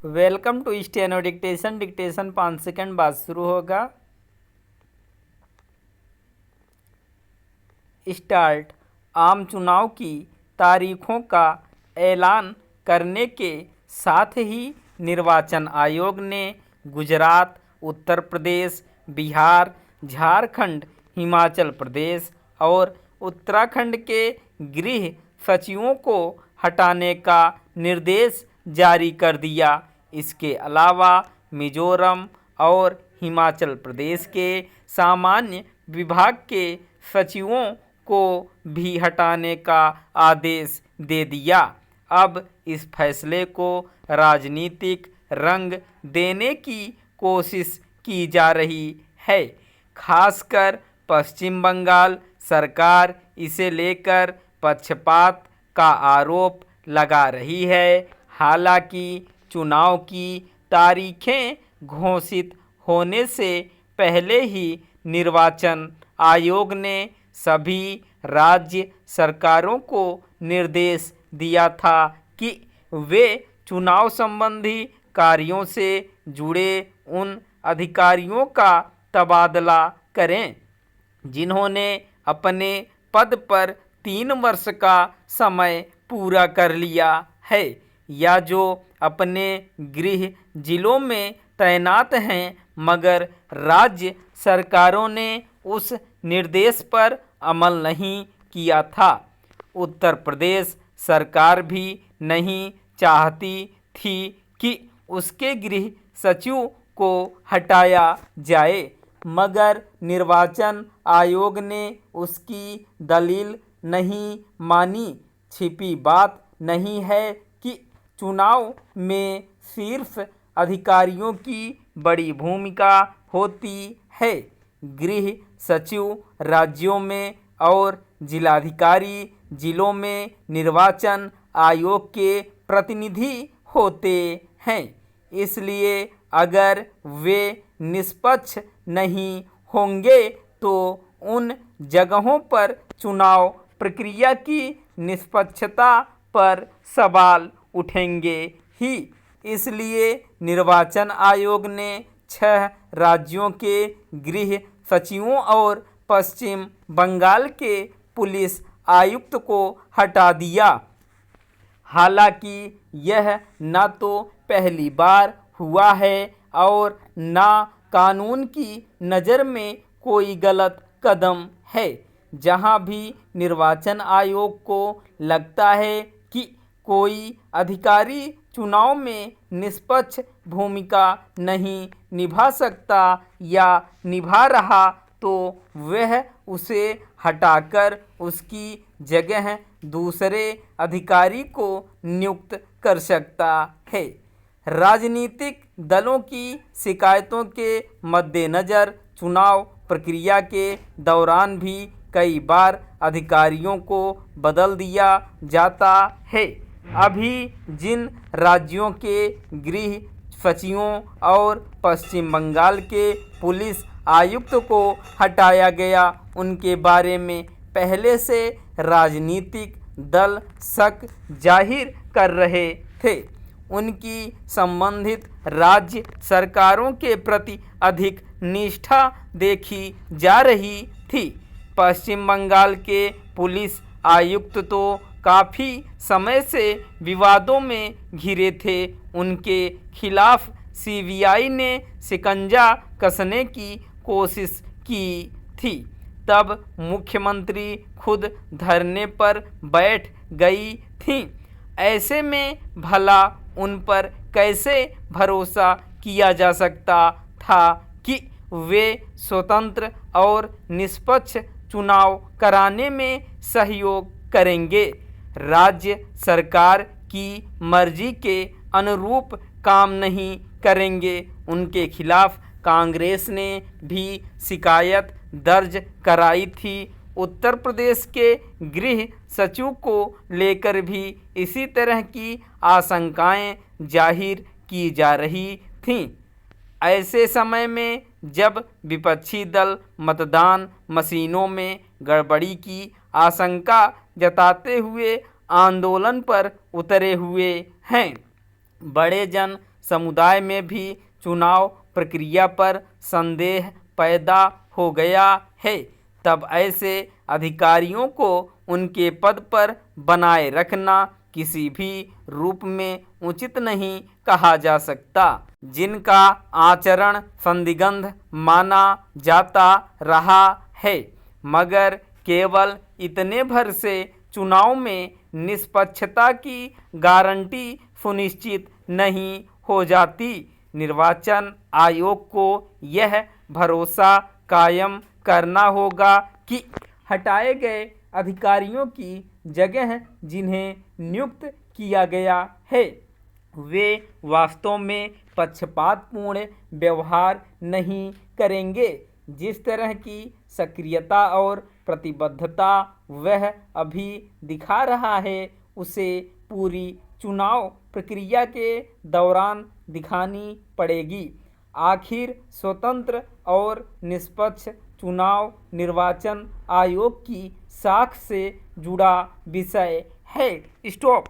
Welcome to steno dictation. Dictation 5 second बाद शुरू होगा। स्टार्ट। आम चुनाव की तारीखों का ऐलान करने के साथ ही निर्वाचन आयोग ने गुजरात, उत्तर प्रदेश, बिहार, झारखंड, हिमाचल प्रदेश और उत्तराखंड के गृह सचिवों को हटाने का निर्देश जारी कर दिया। इसके अलावा मिजोरम और हिमाचल प्रदेश के सामान्य विभाग के सचिवों को भी हटाने का आदेश दे दिया। अब इस फैसले को राजनीतिक रंग देने की कोशिश की जा रही है। खासकर पश्चिम बंगाल सरकार इसे लेकर पक्षपात का आरोप लगा रही है। हालांकि चुनाव की तारीखें घोषित होने से पहले ही निर्वाचन आयोग ने सभी राज्य सरकारों को निर्देश दिया था कि वे चुनाव संबंधी कार्यों से जुड़े उन अधिकारियों का तबादला करें जिन्होंने अपने पद पर 3 वर्ष का समय पूरा कर लिया है या जो अपने गृह जिलों में तैनात हैं मगर राज्य सरकारों ने उस निर्देश पर अमल नहीं किया था। उत्तर प्रदेश सरकार भी नहीं चाहती थी कि उसके गृह सचिव को हटाया जाए मगर निर्वाचन आयोग ने उसकी दलील नहीं मानी। छिपी बात नहीं है कि चुनाव में सिर्फ अधिकारियों की बड़ी भूमिका होती है। गृह सचिव राज्यों में और जिलाधिकारी जिलों में निर्वाचन आयोग के प्रतिनिधि होते हैं। इसलिए अगर वे निष्पक्ष नहीं होंगे तो उन जगहों पर चुनाव प्रक्रिया की निष्पक्षता पर सवाल उठेंगे ही। इसलिए निर्वाचन आयोग ने 6 राज्यों के गृह सचिवों और पश्चिम बंगाल के पुलिस आयुक्त को हटा दिया। हालांकि यह न तो पहली बार हुआ है और न कानून की नज़र में कोई गलत कदम है। जहां भी निर्वाचन आयोग को लगता है कि कोई अधिकारी चुनाव में निष्पक्ष भूमिका नहीं निभा सकता या निभा रहा तो वह उसे हटाकर उसकी जगह दूसरे अधिकारी को नियुक्त कर सकता है। राजनीतिक दलों की शिकायतों के मद्देनज़र चुनाव प्रक्रिया के दौरान भी कई बार अधिकारियों को बदल दिया जाता है। अभी जिन राज्यों के गृह सचिवों और पश्चिम बंगाल के पुलिस आयुक्त को हटाया गया उनके बारे में पहले से राजनीतिक दल शक जाहिर कर रहे थे। उनकी संबंधित राज्य सरकारों के प्रति अधिक निष्ठा देखी जा रही थी। पश्चिम बंगाल के पुलिस आयुक्त तो काफ़ी समय से विवादों में घिरे थे। उनके खिलाफ सीबीआई ने शिकंजा कसने की कोशिश की थी। तब मुख्यमंत्री खुद धरने पर बैठ गई थी। ऐसे में भला उन पर कैसे भरोसा किया जा सकता था कि वे स्वतंत्र और निष्पक्ष चुनाव कराने में सहयोग करेंगे। राज्य सरकार की मर्जी के अनुरूप काम नहीं करेंगे। उनके खिलाफ कांग्रेस ने भी शिकायत दर्ज कराई थी। उत्तर प्रदेश के गृह सचिव को लेकर भी इसी तरह की आशंकाएं जाहिर की जा रही थीं। ऐसे समय में जब विपक्षी दल मतदान मशीनों में गड़बड़ी की आशंका जताते हुए आंदोलन पर उतरे हुए हैं। बड़े जन समुदाय में भी चुनाव प्रक्रिया पर संदेह पैदा हो गया है, तब ऐसे अधिकारियों को उनके पद पर बनाए रखना किसी भी रूप में उचित नहीं कहा जा सकता। जिनका आचरण संदिग्ध माना जाता रहा है, मगर केवल इतने भर से चुनाव में निष्पक्षता की गारंटी सुनिश्चित नहीं हो जाती। निर्वाचन आयोग को यह भरोसा कायम करना होगा कि हटाए गए अधिकारियों की जगह जिन्हें नियुक्त किया गया है, वे वास्तव में पक्षपातपूर्ण व्यवहार नहीं करेंगे। जिस तरह की सक्रियता और प्रतिबद्धता वह अभी दिखा रहा है, उसे पूरी चुनाव प्रक्रिया के दौरान दिखानी पड़ेगी। आखिर स्वतंत्र और निष्पक्ष चुनाव निर्वाचन आयोग की साख से जुड़ा विषय है। स्टॉप।